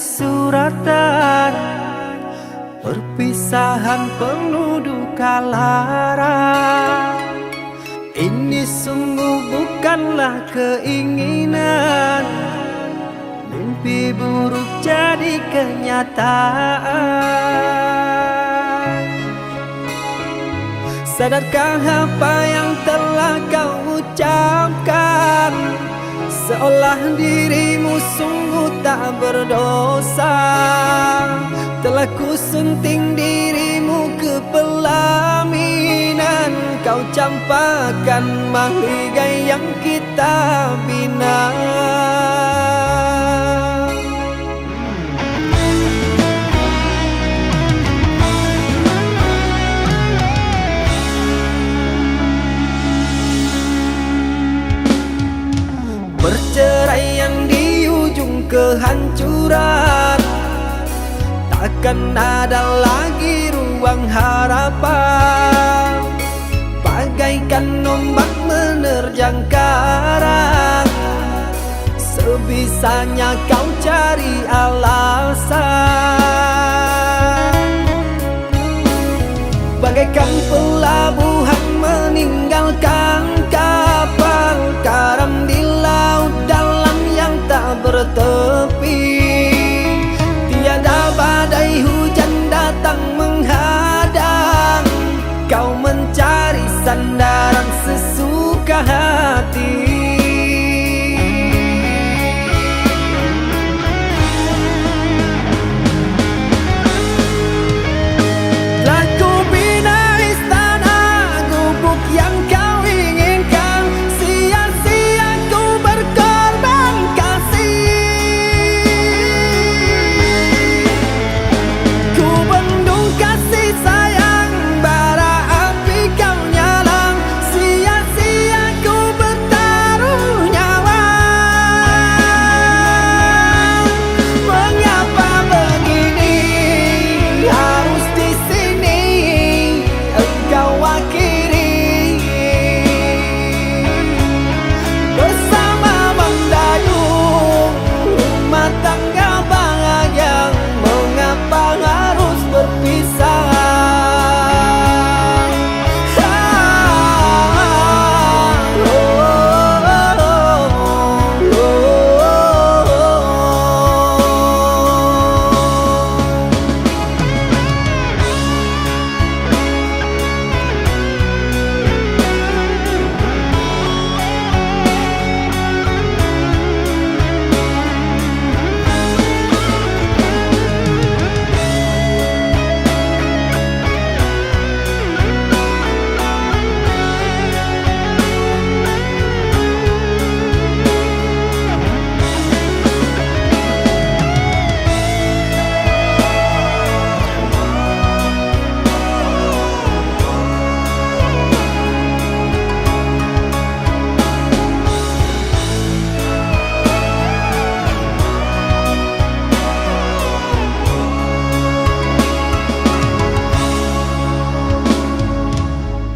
suratan, perpisahan penuh duka lara. Ini sungguh bukanlah keinginan, mimpi buruk jadi kenyataan. Sadarkah apa yang telah kau ucapkan? Seolah dirimu sungguh tak berdosa. Telah ku sunting dirimu ke pelaminan, kau campakkan mahligai yang kita bina. Perceraian di ujung kehancuran, takkan ada lagi ruang harapan. Bagaikan ombak menerjang karang, sebisanya kau cari alasan. Bagaikan pelabuhan meninggalkan kapal karam di laut dalam yang tak bertepi. Tiada badai hujan datang menghadang, kau mencari sandaran sesuka hati.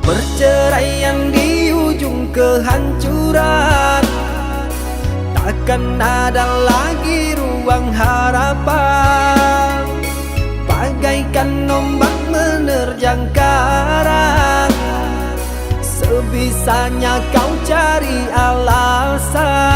Perceraian di ujung kehancuran, takkan ada lagi ruang harapan. Bagaikan ombak menerjang karang, sebisanya kau cari alasan.